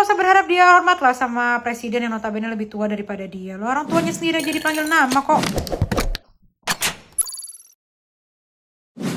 nggak usah berharap dia hormat lah sama presiden yang notabene lebih tua daripada dia. Lo orang tuanya sendiri aja dipanggil nama kok.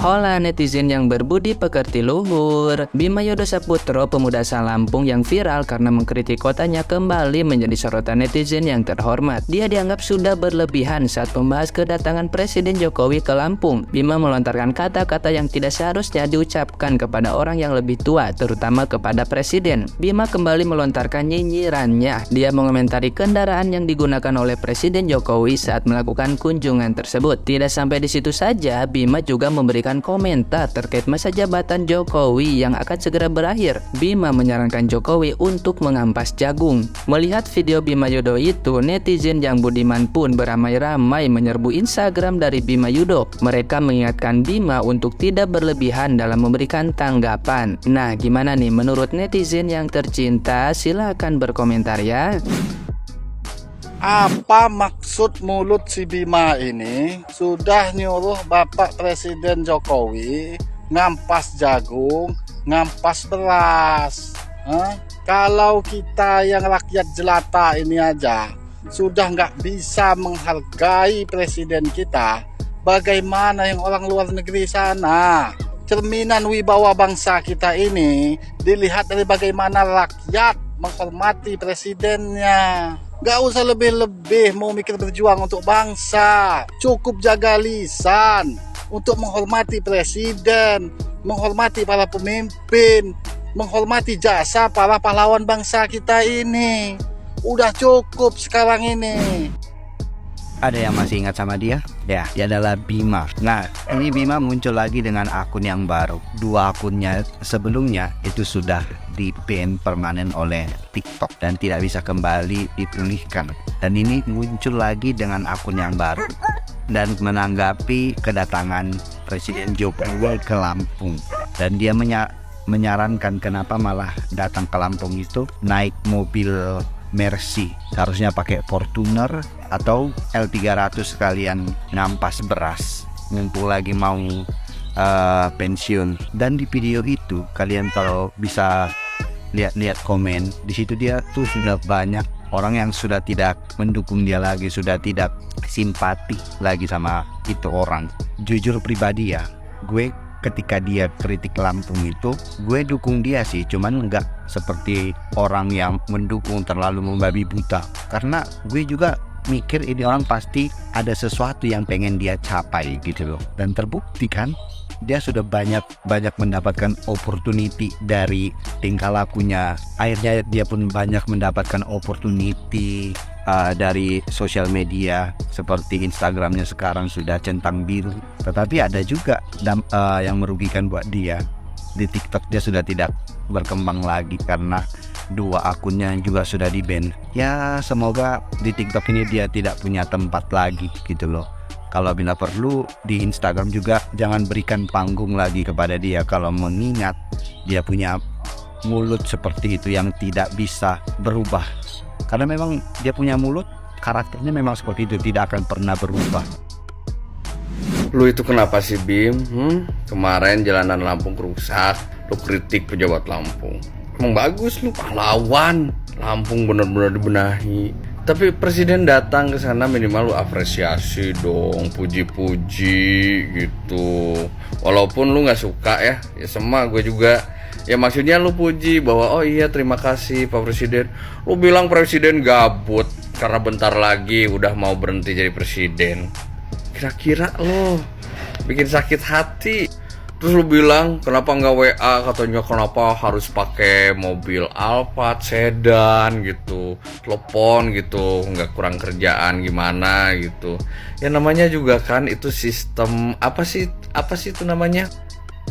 Hola netizen yang berbudi pekerti luhur. Bima Yudo Saputro, pemuda asal Lampung yang viral karena mengkritik kotanya, kembali menjadi sorotan netizen yang terhormat. Dia dianggap sudah berlebihan saat membahas kedatangan Presiden Jokowi ke Lampung. Bima melontarkan kata-kata yang tidak seharusnya diucapkan kepada orang yang lebih tua, terutama kepada Presiden. Bima kembali melontarkan nyinyirannya. Dia mengomentari kendaraan yang digunakan oleh Presiden Jokowi saat melakukan kunjungan tersebut. Tidak sampai di situ saja, Bima juga memberikan komentar terkait masa jabatan Jokowi yang akan segera berakhir. Bima menyarankan Jokowi untuk mengampas jagung. Melihat video Bima Yudo itu, netizen yang budiman pun beramai-ramai menyerbu Instagram dari Bima Yudo. Mereka mengingatkan Bima untuk tidak berlebihan dalam memberikan tanggapan. Nah, gimana nih menurut netizen yang tercinta? Silahkan berkomentar ya. Apa maksud mulut si Bima ini sudah nyuruh Bapak Presiden Jokowi ngampas jagung, ngampas beras? Kalau kita yang rakyat jelata ini aja sudah nggak bisa menghargai presiden kita, bagaimana yang orang luar negeri sana? Cerminan wibawa bangsa kita ini dilihat dari bagaimana rakyat menghormati presidennya. Gak usah lebih-lebih mau mikir berjuang untuk bangsa. Cukup jaga lisan untuk menghormati presiden, menghormati para pemimpin, menghormati jasa para pahlawan bangsa kita ini. Udah cukup sekarang ini. Ada yang masih ingat sama dia? Ya, dia adalah Bima. Nah, ini Bima muncul lagi dengan akun yang baru. Dua akunnya sebelumnya itu sudah di-ban permanen oleh TikTok dan tidak bisa kembali dipulihkan. Dan ini muncul lagi dengan akun yang baru dan menanggapi kedatangan Presiden Jokowi ke Lampung. Dan dia menyarankan kenapa malah datang ke Lampung itu naik mobil Mercy, harusnya pakai Fortuner atau L300 sekalian ngampas beras, ngumpul lagi mau pensiun. Dan di video itu kalian kalau bisa lihat komen di situ, dia tuh sudah banyak orang yang sudah tidak mendukung dia lagi, sudah tidak simpati lagi sama itu orang. Jujur pribadi ya, gue ketika dia kritik Lampung itu, gue dukung dia sih, cuman enggak seperti orang yang mendukung terlalu membabi buta. Karena gue juga mikir ini orang pasti ada sesuatu yang pengen dia capai gitu loh. Dan terbukti kan, dia sudah banyak mendapatkan opportunity dari tingkah lakunya. Akhirnya dia pun banyak mendapatkan opportunity dari sosial media, seperti Instagramnya sekarang sudah centang biru. Tetapi ada juga yang merugikan buat dia. Di TikTok dia sudah tidak berkembang lagi karena dua akunnya juga sudah di-ban. Ya semoga di TikTok ini dia tidak punya tempat lagi gitu loh. Kalau bila perlu di Instagram juga jangan berikan panggung lagi kepada dia, kalau mengingat dia punya mulut seperti itu yang tidak bisa berubah. Karena memang dia punya mulut, karakternya memang seperti itu, tidak akan pernah berubah. Lu itu kenapa sih Bim? Kemarin jalanan Lampung rusak, lu kritik pejabat Lampung. Emang bagus, lu pahlawan. Lampung bener-bener dibenahi. Tapi presiden datang ke sana minimal lu apresiasi dong, puji-puji gitu. Walaupun lu nggak suka ya sama gue juga. Ya maksudnya lu puji bahwa oh iya terima kasih Pak Presiden. Lu bilang presiden gabut karena bentar lagi udah mau berhenti jadi presiden. Kira-kira lo bikin sakit hati. Terus lu bilang kenapa nggak WA, katanya kenapa harus pakai mobil Alphard sedan gitu, telepon gitu, nggak kurang kerjaan gimana gitu. Ya namanya juga kan itu sistem apa sih itu namanya,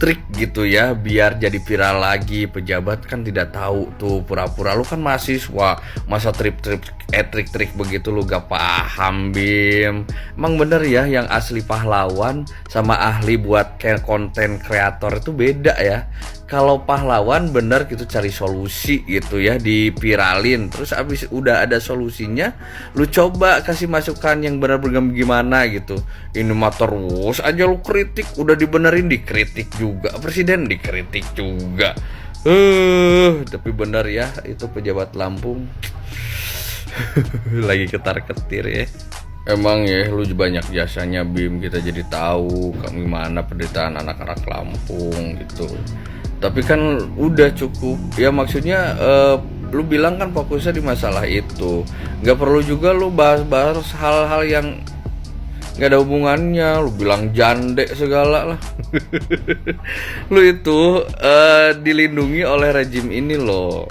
trik gitu ya, biar jadi viral lagi. Pejabat kan tidak tahu tuh, pura-pura lu kan mahasiswa, masa trik-trik begitu lu gak paham Bim. Emang bener ya, yang asli pahlawan sama ahli buat kayak konten kreator itu beda ya. Kalau pahlawan bener gitu cari solusi gitu ya, dipiralin, terus abis udah ada solusinya lu coba kasih masukan yang benar-benar gimana gitu. Ini mah terus aja lu kritik, udah dibenerin dikritik juga, presiden dikritik juga. Tapi bener ya, itu pejabat Lampung lagi ketar-ketir ya. Emang ya, lu banyak jasanya Bim, kita jadi tahu gimana penderitaan anak-anak Lampung gitu. Tapi kan udah cukup ya, maksudnya lu bilang kan fokusnya di masalah itu, nggak perlu juga lu bahas-bahas hal-hal yang nggak ada hubungannya. Lu bilang jande segala lah. Lu itu dilindungi oleh rejim ini loh,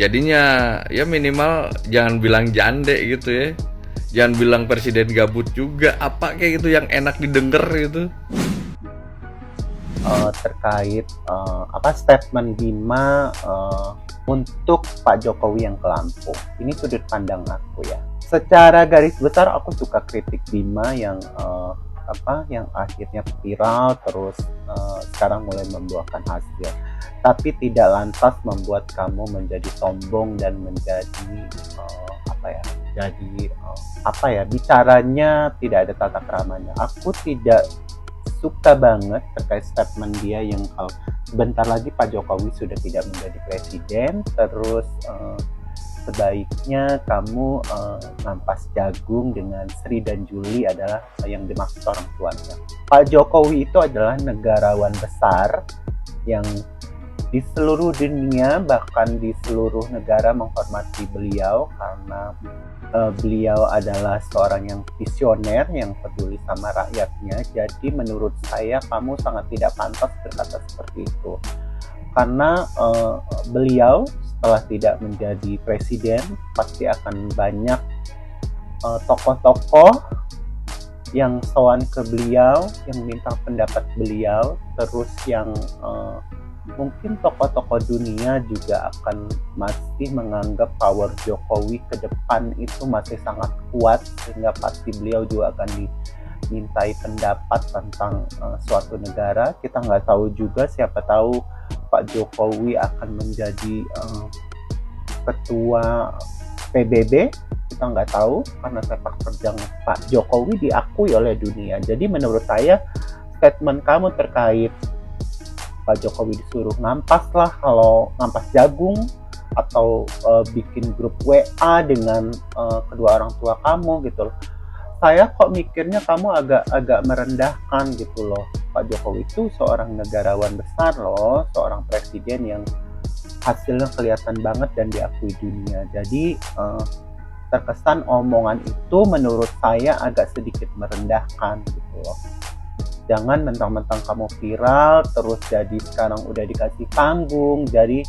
jadinya ya minimal jangan bilang jande gitu ya. Jangan bilang presiden gabut juga, apa kayak gitu yang enak didengar gitu. Terkait statement Bima untuk Pak Jokowi yang ke Lampung. Ini sudut pandang aku ya. Secara garis besar aku suka kritik Bima yang yang akhirnya viral terus sekarang mulai membuahkan hasil. Tapi tidak lantas membuat kamu menjadi sombong dan menjadi bicaranya tidak ada tata keramanya. Aku tidak suka banget terkait statement dia yang sebentar lagi Pak Jokowi sudah tidak menjadi presiden, terus sebaiknya kamu ngampas jagung dengan Sri dan Juli adalah yang dimaksud orang tuanya. Pak Jokowi itu adalah negarawan besar yang di seluruh dunia, bahkan di seluruh negara menghormati beliau karena beliau adalah seorang yang visioner, yang peduli sama rakyatnya. Jadi menurut saya kamu sangat tidak pantas berkata seperti itu. Karena beliau setelah tidak menjadi presiden pasti akan banyak tokoh-tokoh yang sowan ke beliau, yang minta pendapat beliau, terus yang mungkin tokoh-tokoh dunia juga akan masih menganggap power Jokowi ke depan itu masih sangat kuat, sehingga pasti beliau juga akan dimintai pendapat tentang suatu negara. Kita nggak tahu juga, siapa tahu Pak Jokowi akan menjadi ketua PBB, kita nggak tahu, karena sepak terjang Pak Jokowi diakui oleh dunia. Jadi menurut saya statement kamu terkait Pak Jokowi disuruh ngampas lah, kalau ngampas jagung atau bikin grup WA dengan kedua orang tua kamu gitu loh. Saya kok mikirnya kamu agak merendahkan gitu loh. Pak Jokowi itu seorang negarawan besar loh, seorang presiden yang hasilnya kelihatan banget dan diakui dunia. Jadi terkesan omongan itu menurut saya agak sedikit merendahkan gitu loh. Jangan mentang-mentang kamu viral terus jadi sekarang udah dikasih panggung. Jadi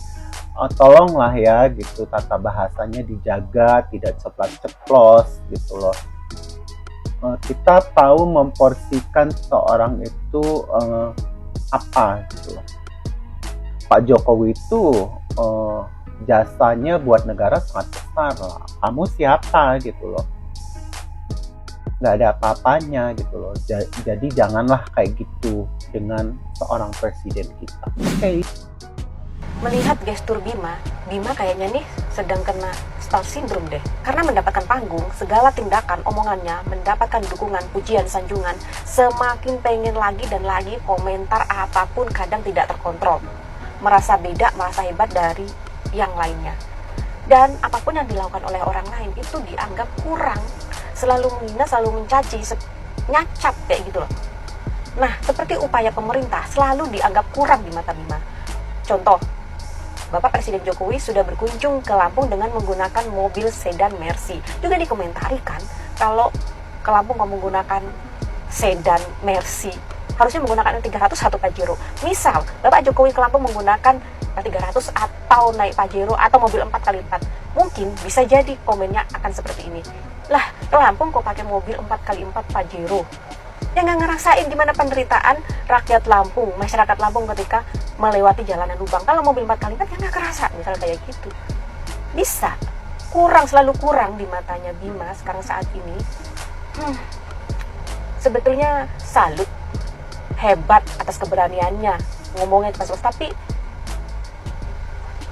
tolonglah ya gitu, tata bahasanya dijaga, tidak ceplas-ceplos gitu loh. Kita tahu memporsikan seorang itu apa gitu loh. Pak Jokowi itu jasanya buat negara sangat besar lah. Kamu siapa gitu loh? Nggak ada apa-apanya gitu loh. Jadi janganlah kayak gitu dengan seorang presiden kita. Oke. Melihat gestur Bima kayaknya nih sedang kena star syndrome deh. Karena mendapatkan panggung, segala tindakan, omongannya mendapatkan dukungan, pujian, sanjungan, semakin pengen lagi dan lagi komentar apapun kadang tidak terkontrol. Merasa beda, merasa hebat dari yang lainnya. Dan apapun yang dilakukan oleh orang lain itu dianggap kurang. Selalu menghina, selalu mencaci, nyacap kayak gitu loh. Nah, seperti upaya pemerintah selalu dianggap kurang di mata Bima. Contoh, Bapak Presiden Jokowi sudah berkunjung ke Lampung dengan menggunakan mobil sedan Mercy. Juga dikomentari kan, kalau ke Lampung mau menggunakan sedan Mercy, harusnya menggunakan yang 300 atau Pajero. Misal, Bapak Jokowi ke Lampung menggunakan 300 atau naik Pajero atau mobil 4x4. Mungkin bisa jadi komennya akan seperti ini. Lah, ke Lampung kok pakai mobil 4x4 Pajero? Yang nggak ngerasain gimana penderitaan rakyat Lampung, masyarakat Lampung ketika melewati jalanan lubang. Kalau mobil 4x4 ya nggak kerasa, misalnya kayak gitu. Bisa. Selalu kurang di matanya Bima sekarang saat ini. Sebetulnya salut, hebat atas keberaniannya ngomongnya pas, tapi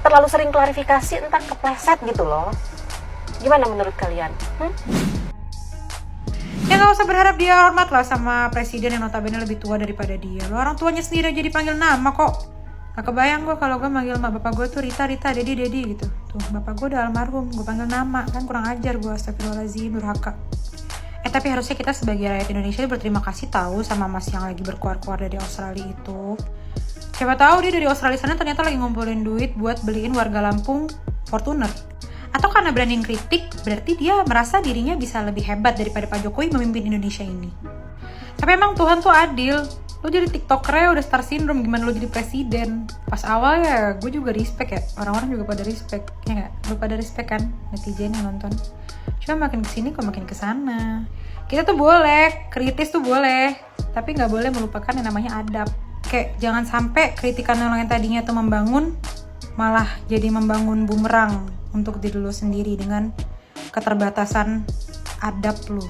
terlalu sering klarifikasi entah kepleset gitu loh. Gimana menurut kalian? Ya nggak usah berharap dia hormat lah sama presiden yang notabene lebih tua daripada dia. Lo orang tuanya sendiri aja dipanggil nama kok. Gak kebayang gue kalau gue manggil mak bapak gue tuh Rita, Dedi gitu. Tuh bapak gue udah almarhum, gue panggil nama, kan kurang ajar gue, astagfirullahaladzim, durhaka. Tapi harusnya kita sebagai rakyat Indonesia berterima kasih tahu sama mas yang lagi berkuar-kuar dari Australia itu. Siapa tahu dia dari Australia sana ternyata lagi ngumpulin duit buat beliin warga Lampung Fortuner. Atau karena berani kritik, berarti dia merasa dirinya bisa lebih hebat daripada Pak Jokowi memimpin Indonesia ini. Tapi emang Tuhan tuh adil. Lo jadi tiktokernya udah star syndrome, gimana lo jadi presiden? Pas awal ya gue juga respect ya, orang-orang juga pada respect, ya gak? Lo pada respect kan, netizen yang nonton. Cuma makin kesini kok makin kesana. Kita tuh boleh, kritis tuh boleh, tapi gak boleh melupakan yang namanya adab. Kayak jangan sampai kritikan orang yang tadinya tuh membangun, malah jadi membangun bumerang untuk diri lo sendiri dengan keterbatasan adab lo.